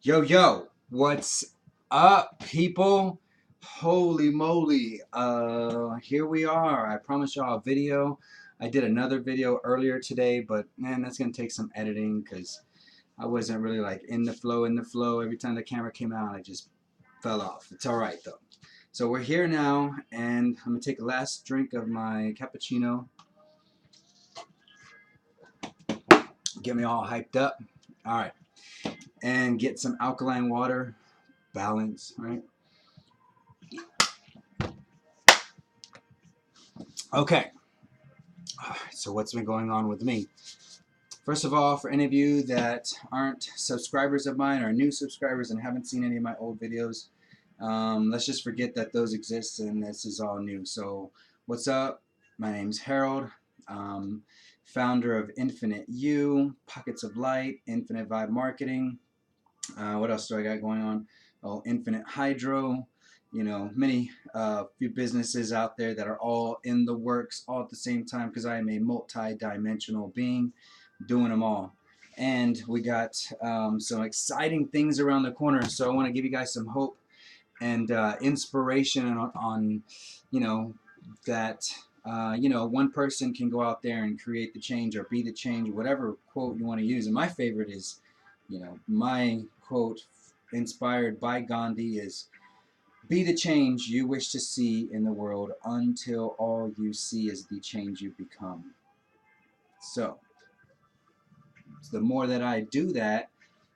Yo, yo, what's up, people? Holy moly. Here we are. I promised y'all a video. I did another video earlier today, but man, that's gonna take some editing because I wasn't really like in the flow. Every time the camera came out, I just fell off. It's all right though. So we're here now, and I'm gonna take a last drink of my cappuccino. Get me all hyped up. All right, and get some alkaline water. Balance, right? Okay. So what's been going on with me? First of all, for any of you that aren't subscribers of mine or new subscribers and haven't seen any of my old videos, let's just forget that those exist and this is all new. So what's up? My name's Harold, um, founder of Infinite You, Pockets of Light, Infinite Vibe Marketing. What else do I got going on? Oh, Infinite Hydro. You know, many few businesses out there that are all in the works all at the same time because I am a multi-dimensional being doing them all. And we got some exciting things around the corner. So I want to give you guys some hope and inspiration on you know, that one person can go out there and create the change or be the change, whatever quote you want to use. And my favorite is, my quote inspired by Gandhi is, be the change you wish to see in the world until all you see is the change you become. So the more that I do that,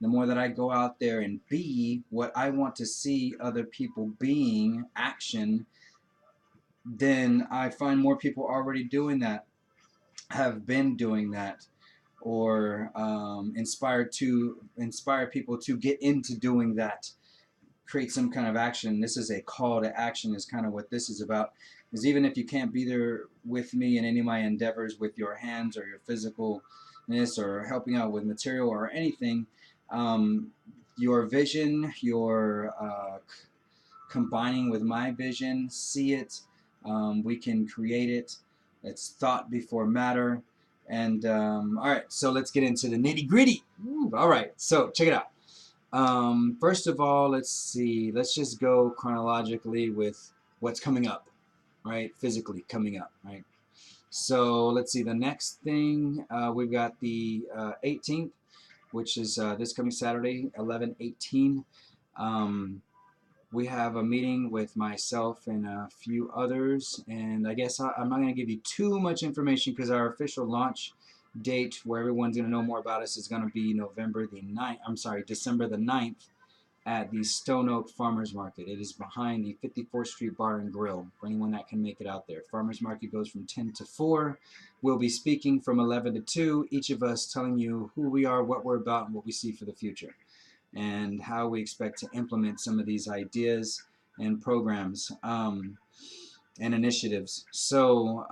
the more that I go out there and be what I want to see other people being, action, then I find more people already doing that, have been doing that, or inspire people to get into doing that, create some kind of action. This is a call to action is kind of what this is about. Is even if you can't be there with me in any of my endeavors with your hands or your physicalness or helping out with material or anything, your vision, your combining with my vision, see it, we can create it. It's thought before matter. And all right, so let's get into the nitty gritty. All right, so check it out. First of all, let's see. Let's just go chronologically with what's coming up, right? Physically coming up, right? So let's see. The next thing we've got the 18th, which is this coming Saturday, 11/18. Um, we have a meeting with myself and a few others, and I guess I'm not going to give you too much information because our official launch date where everyone's going to know more about us is going to be December the 9th at the Stone Oak Farmers Market. It is behind the 54th Street Bar and Grill for anyone that can make it out there. Farmers Market goes from 10 to 4. We'll be speaking from 11 to 2, each of us telling you who we are, what we're about, and what we see for the future, and how we expect to implement some of these ideas and programs and initiatives. So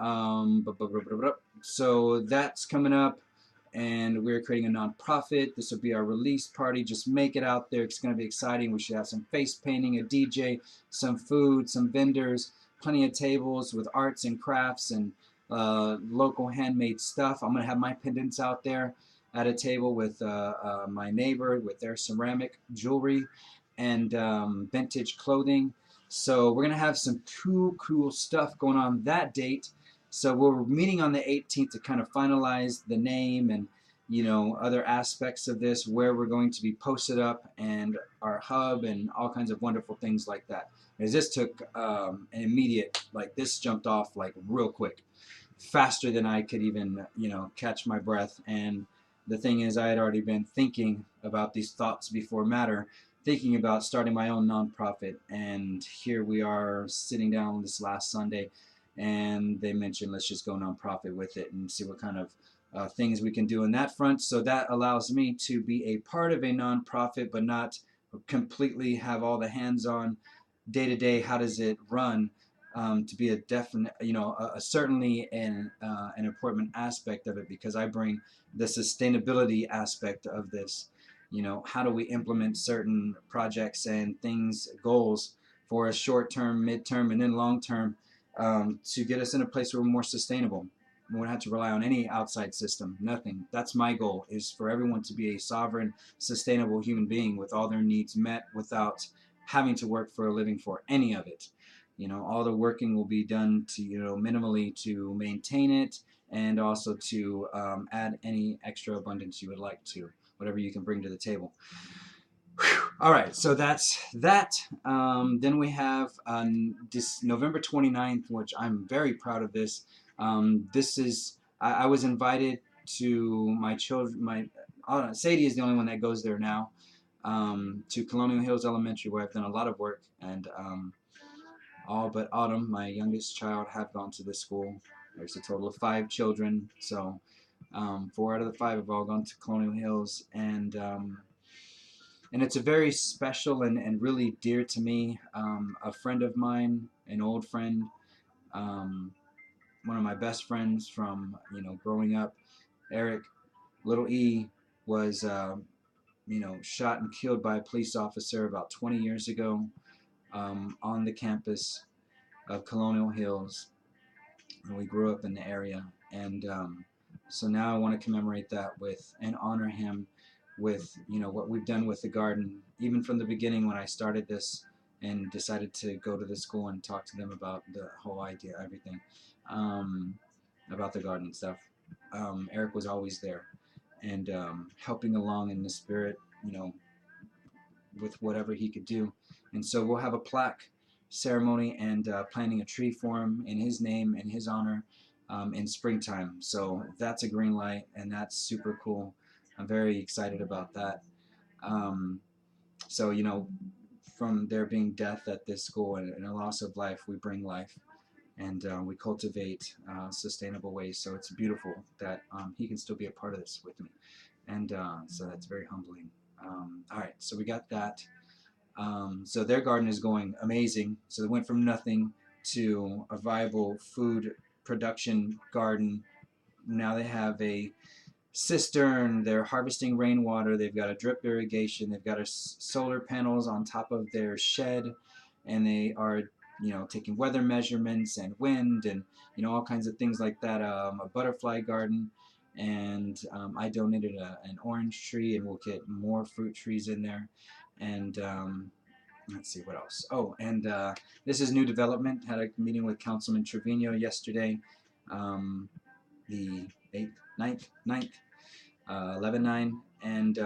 that's coming up, and we're creating a nonprofit. This will be our release party. Just make it out there. It's going to be exciting. We should have some face painting, a DJ, some food, some vendors, plenty of tables with arts and crafts and local handmade stuff. I'm going to have my pendants out there at a table with my neighbor with their ceramic jewelry and vintage clothing. So we're going to have some cool stuff going on that date. So we're meeting on the 18th to kind of finalize the name and other aspects of this, where we're going to be posted up and our hub and all kinds of wonderful things like that. Because this took an immediate, like this jumped off like real quick, faster than I could even catch my breath. And the thing is, I had already been thinking about these thoughts before matter, thinking about starting my own nonprofit, and here we are sitting down this last Sunday, and they mentioned let's just go nonprofit with it and see what kind of things we can do in that front. So that allows me to be a part of a nonprofit, but not completely have all the hands-on day-to-day. How does it run? To be a definite, certainly an important aspect of it, because I bring the sustainability aspect of this. How do we implement certain projects and things, goals for a short term, mid term, and then long term, to get us in a place where we're more sustainable. won't have to rely on any outside system. Nothing. That's my goal, is for everyone to be a sovereign, sustainable human being with all their needs met without having to work for a living for any of it. You know, all the working will be done to, you know, minimally to maintain it, and also to add any extra abundance you would like to, whatever you can bring to the table. All right, so that's that. Then we have this November 29th, which I'm very proud of this. This is, I was invited to my children, Sadie is the only one that goes there now, to Colonial Hills Elementary, where I've done a lot of work, and all but Autumn, my youngest child, have gone to this school. There's a total of 5 children, so 4 out of the 5 have all gone to Colonial Hills, and it's a very special and really dear to me. A friend of mine, an old friend, one of my best friends from, you know, growing up, Eric, Little E, was you know, shot and killed by a police officer about 20 years ago, on the campus of Colonial Hills, and we grew up in the area. And so now I want to commemorate that with, and honor him with, you know, what we've done with the garden, even from the beginning when I started this and decided to go to the school and talk to them about the whole idea, everything, about the garden and stuff. Eric was always there, and helping along in the spirit, you know, with whatever he could do. And so we'll have a plaque ceremony and planting a tree for him in his name, in his honor, in springtime. So that's a green light, and that's super cool. I'm very excited about that. So, you know, from there being death at this school and a loss of life, we bring life, and we cultivate sustainable ways. So it's beautiful that he can still be a part of this with me, and so that's very humbling. All right, so we got that. So their garden is going amazing. So they went from nothing to a viable food production garden. Now they have a cistern, they're harvesting rainwater, they've got a drip irrigation, they've got solar panels on top of their shed, and they are, you know, taking weather measurements and wind and, you know, all kinds of things like that. A butterfly garden, and I donated an orange tree, and we'll get more fruit trees in there. And let's see what else. Oh, and this is new development. Had a meeting with Councilman Trevino yesterday, the 8th, 9th, 11-9, and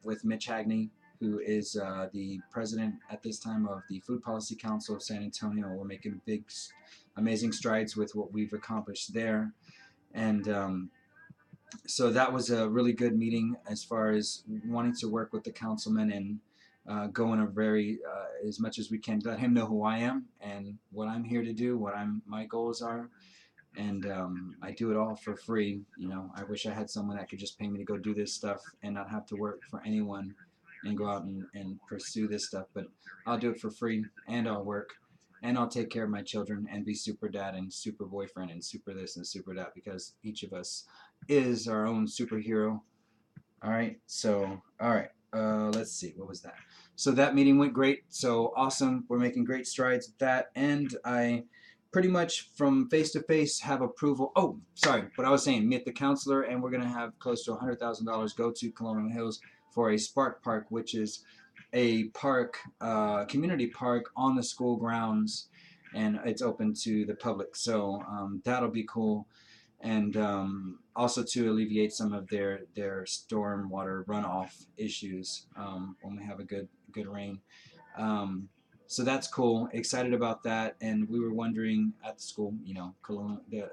with Mitch Hagney, who is the president at this time of the Food Policy Council of San Antonio. We're making big, amazing strides with what we've accomplished there. And so that was a really good meeting as far as wanting to work with the councilman and go in a very, as much as we can, let him know who I am and what I'm here to do, what my goals are. And I do it all for free. You know, I wish I had someone that could just pay me to go do this stuff and not have to work for anyone and go out and pursue this stuff. But I'll do it for free, and I'll work, and I'll take care of my children and be super dad and super boyfriend and super this and super that, because each of us is our own superhero. All right. So, all right. Let's see. What was that? So that meeting went great. So awesome. We're making great strides with that. And I pretty much from face to face have approval. Oh, sorry. What I was saying, meet the counselor, and we're going to have close to $100,000 go to Colonial Hills for a Spark Park, which is a park, community park on the school grounds, and it's open to the public. So that'll be cool. And also to alleviate some of their storm water runoff issues when we have a good rain. So that's cool. Excited about that. And we were wondering at the school, you know, the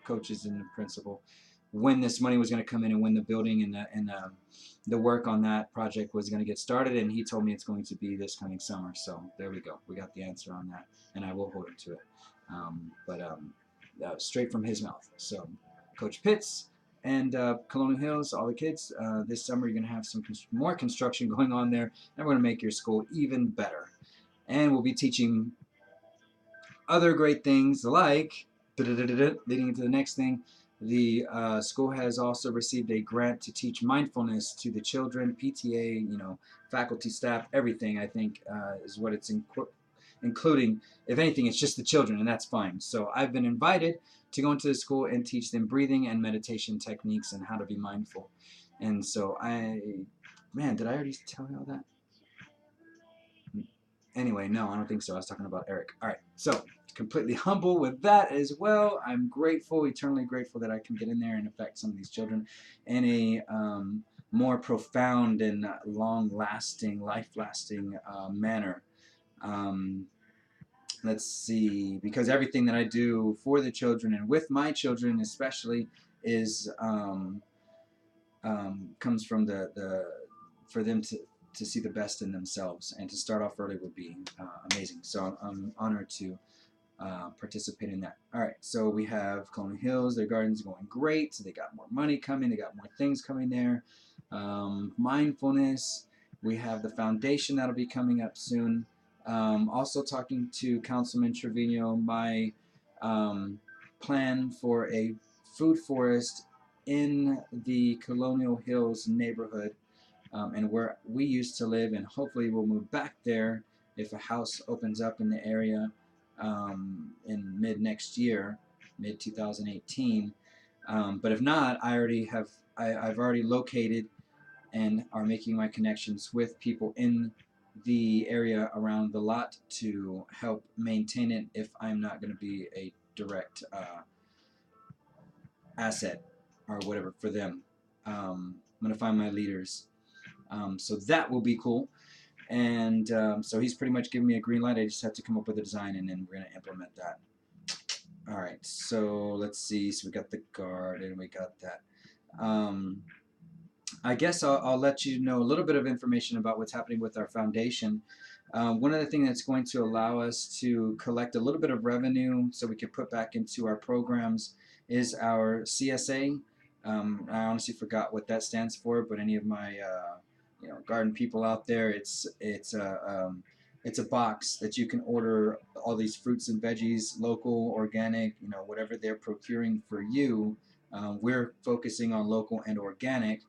coaches and the principal, when this money was going to come in and when the building and the work on that project was going to get started. And he told me it's going to be this coming summer. So there we go. We got the answer on that, and I will hold him to it. Straight from his mouth. So Coach Pitts and Colonial Hills, all the kids, this summer you're going to have some more construction going on there, and we're going to make your school even better. And we'll be teaching other great things like, leading into the next thing, the school has also received a grant to teach mindfulness to the children, PTA, you know, faculty, staff, everything, I think, is what it's including, if anything, it's just the children, and that's fine. So I've been invited to go into the school and teach them breathing and meditation techniques and how to be mindful. And so man, did I already tell you all that? Anyway, no, I don't think so. I was talking about Eric. All right, so completely humble with that as well. I'm grateful, eternally grateful that I can get in there and affect some of these children in a more profound and long-lasting, life-lasting manner. Let's see, because everything that I do for the children and with my children especially is comes from the for them to see the best in themselves, and to start off early would be amazing. So I'm honored to participate in that. All right, so we have Colonial Hills. Their garden's going great. So they got more money coming. They got more things coming there. Mindfulness. We have the foundation that'll be coming up soon. Also talking to Councilman Trevino, my plan for a food forest in the Colonial Hills neighborhood, and where we used to live, and hopefully we'll move back there if a house opens up in the area in mid next year, mid 2018. But if not, I've already located and are making my connections with people in the area around the lot to help maintain it if I'm not going to be a direct asset or whatever for them. I'm going to find my leaders. So that will be cool. And so he's pretty much given me a green light. I just have to come up with a design, and then we're going to implement that. All right, so let's see. So we got the garden, we got that. I guess I'll let you know a little bit of information about what's happening with our foundation. One of the things that's going to allow us to collect a little bit of revenue so we can put back into our programs is our CSA. I honestly forgot what that stands for, but any of my garden people out there, it's a box that you can order all these fruits and veggies, local, organic, whatever they're procuring for you. We're focusing on local and organic.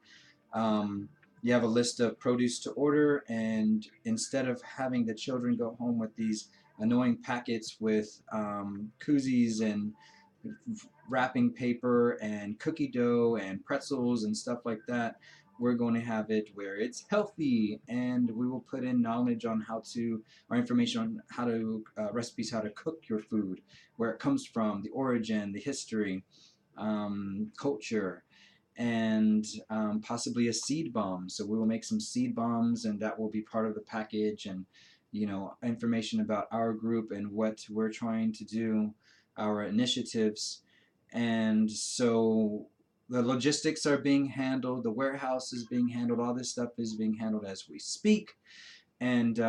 You have a list of produce to order, and instead of having the children go home with these annoying packets with koozies and wrapping paper and cookie dough and pretzels and stuff like that, we're going to have it where it's healthy, and we will put in knowledge on or information on how to, recipes how to cook your food, where it comes from, the origin, the history, culture, and possibly a seed bomb. So we will make some seed bombs, and that will be part of the package, and information about our group and what we're trying to do, our initiatives. And so the logistics are being handled, the warehouse is being handled, all this stuff is being handled as we speak. And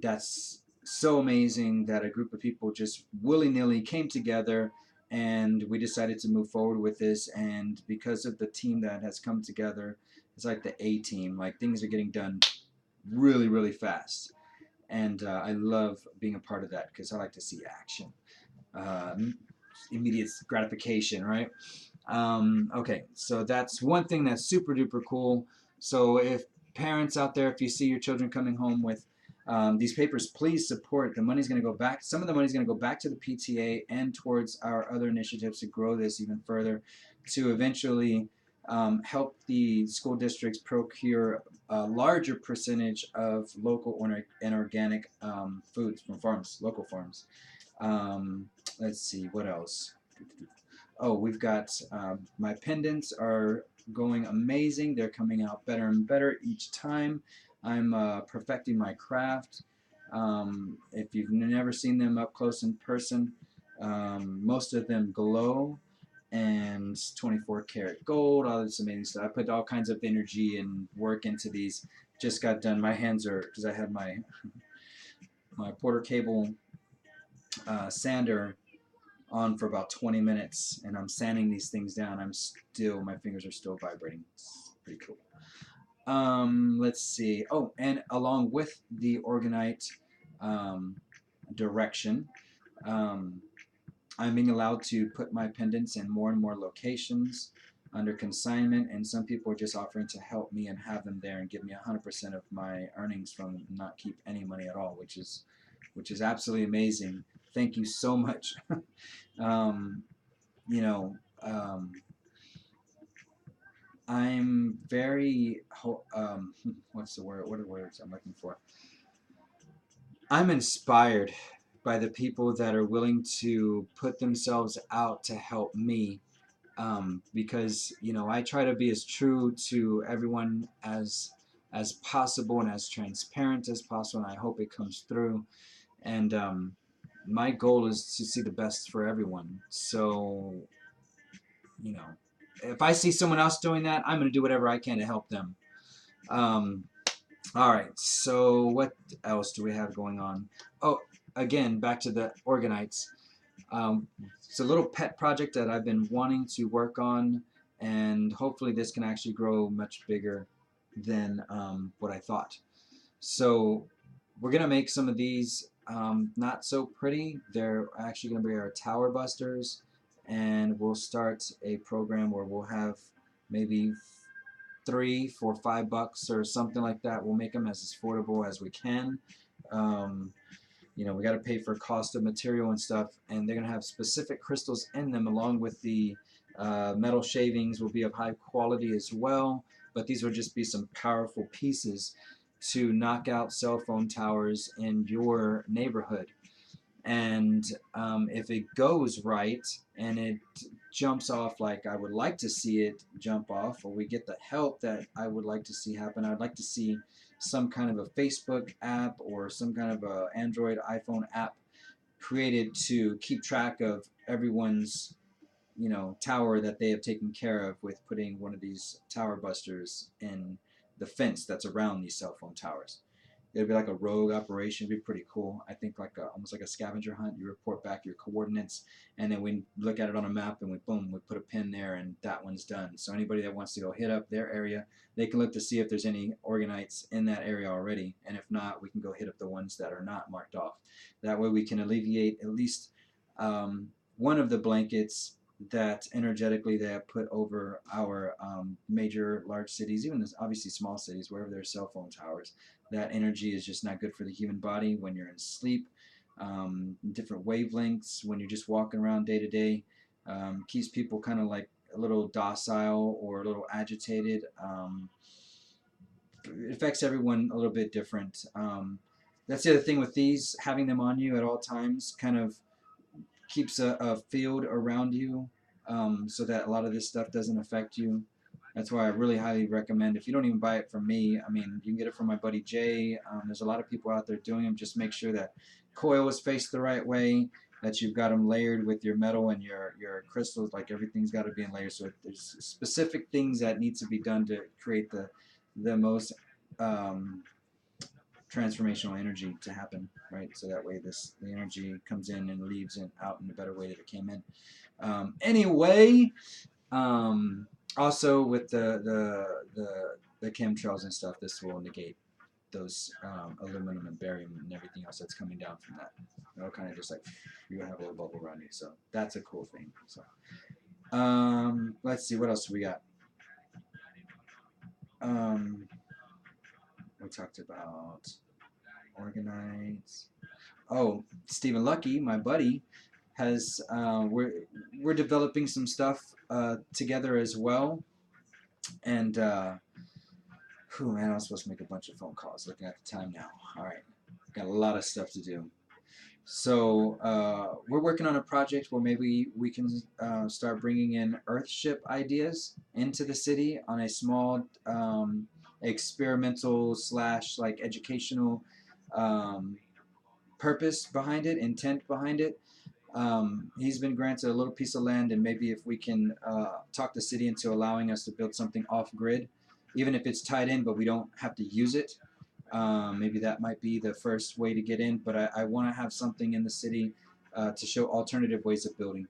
that's so amazing that a group of people just willy-nilly came together, and we decided to move forward with this. And because of the team that has come together, it's like the A team. Like, things are getting done really, really fast. And I love being a part of that because I like to see action. Immediate gratification, right? Okay, so that's one thing that's super duper cool. So if parents out there, if you see your children coming home with these papers, please support. The money's going to go back. Some of the money's going to go back to the PTA and towards our other initiatives to grow this even further, to eventually help the school districts procure a larger percentage of local and organic foods from farms, local farms. Let's see, what else? Oh, we've got my pendants are going amazing. They're coming out better and better each time. I'm perfecting my craft. If you've never seen them up close in person, most of them glow, and 24 karat gold, all this amazing stuff. I put all kinds of energy and work into these. Just got done. My hands are, because I had my Porter Cable sander on for about 20 minutes, and I'm sanding these things down. My fingers are still vibrating. It's pretty cool. Let's see. Oh, and along with the Orgonite direction, I'm being allowed to put my pendants in more and more locations under consignment, and some people are just offering to help me and have them there and give me 100% of my earnings from them and not keep any money at all, which is which is absolutely amazing. Thank you so much. um, you know, I'm very, what's the word? What are the words I'm looking for? I'm inspired by the people that are willing to put themselves out to help me, because I try to be as true to everyone as possible and as transparent as possible, and I hope it comes through. And my goal is to see the best for everyone. So, you know, if I see someone else doing that, I'm going to do whatever I can to help them. Um, all right, so what else do we have going on? Oh, again, back to the Organites. It's a little pet project that I've been wanting to work on, and hopefully this can actually grow much bigger than what I thought. So we're gonna make some of these not so pretty. They're actually gonna be our tower busters, and we'll start a program where we'll have maybe 3 for $5 or something like that. We'll make them as affordable as we can. Um, we got to pay for cost of material and stuff, and they're going to have specific crystals in them, along with the metal shavings will be of high quality as well. But these will just be some powerful pieces to knock out cell phone towers in your neighborhood. And if it goes right and it jumps off like I would like to see it jump off, or we get the help that I would like to see happen, I'd like to see some kind of a Facebook app or some kind of a Android iPhone app created to keep track of everyone's tower that they have taken care of with putting one of these tower busters in the fence that's around these cell phone towers. It'd be like a rogue operation. It'd be pretty cool. I think almost like a scavenger hunt. You report back your coordinates, and then we look at it on a map, and we put a pin there, and that one's done. So anybody that wants to go hit up their area, they can look to see if there's any Organites in that area already, and if not, we can go hit up the ones that are not marked off. That way, we can alleviate at least one of the blankets that energetically they have put over our major large cities, even obviously small cities, wherever there's cell phone towers. That energy is just not good for the human body when you're in sleep. Different wavelengths when you're just walking around day to day, keeps people kind of like a little docile or a little agitated. It affects everyone a little bit different. That's the other thing with these, having them on you at all times kind of keeps a field around you, so that a lot of this stuff doesn't affect you. That's why I really highly recommend, if you don't even buy it from me, I mean, you can get it from my buddy Jay. There's a lot of people out there doing them. Just make sure that coil is faced the right way, that you've got them layered with your metal and your crystals. Like, everything's got to be in layers. So there's specific things that needs to be done to create the most transformational energy to happen, right? So that way the energy comes in and leaves and out in a better way that it came in. Anyway, also with the chemtrails and stuff, this will negate those aluminum and barium and everything else that's coming down from that. It'll kind of just like, you have a little bubble around you. So that's a cool thing. So let's see, what else we got. We talked about Organites. Oh, Stephen Lucky, my buddy, has we're developing some stuff together as well. And man, I'm supposed to make a bunch of phone calls. Looking at the time now. All right, got a lot of stuff to do. So we're working on a project where maybe we can start bringing in Earthship ideas into the city on a small experimental / like educational purpose behind it, intent behind it. He's been granted a little piece of land, and maybe if we can talk the city into allowing us to build something off-grid, even if it's tied in, but we don't have to use it. Maybe that might be the first way to get in, but I want to have something in the city to show alternative ways of building.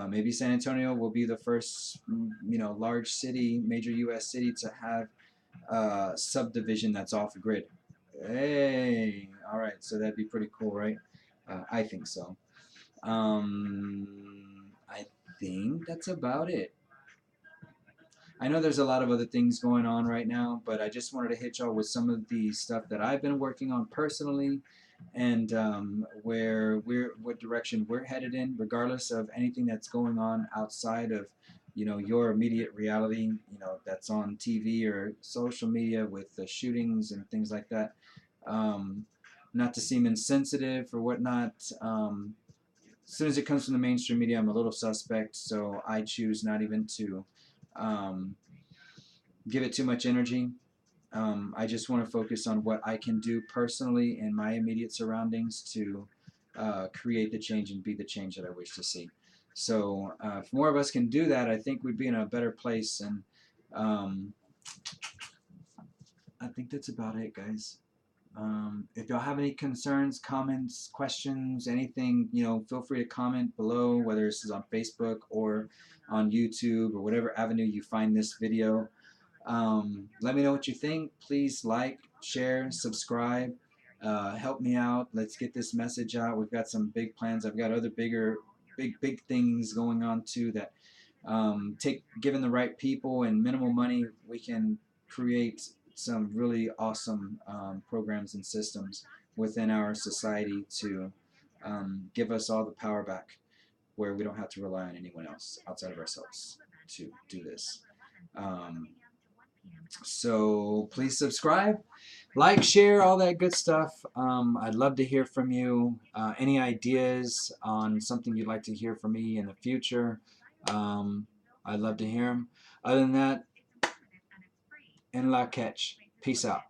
Maybe San Antonio will be the first, large city, major U.S. city to have subdivision that's off-grid. Hey, all right, so that'd be pretty cool, right? I think so. I think that's about it. I know there's a lot of other things going on right now, but I just wanted to hit y'all with some of the stuff that I've been working on personally, and what direction we're headed in, regardless of anything that's going on outside of, your immediate reality, that's on TV or social media with the shootings and things like that. Um, Not to seem insensitive or whatnot. As soon as it comes from the mainstream media, I'm a little suspect, so I choose not even to um, give it too much energy. I just want to focus on what I can do personally in my immediate surroundings to create the change and be the change that I wish to see. So if more of us can do that, I think we'd be in a better place. And um, I think that's about it, guys. If y'all have any concerns, comments, questions, anything, feel free to comment below, whether this is on Facebook or on YouTube or whatever avenue you find this video. Let me know what you think. Please like, share, subscribe. Help me out. Let's get this message out. We've got some big plans. I've got other big things going on too that given the right people and minimal money, we can create some really awesome programs and systems within our society to give us all the power back, where we don't have to rely on anyone else outside of ourselves to do this. Um, so please subscribe, like, share, all that good stuff. I'd love to hear from you. Any ideas on something you'd like to hear from me in the future? I'd love to hear them. Other than that, en la catch. Peace out.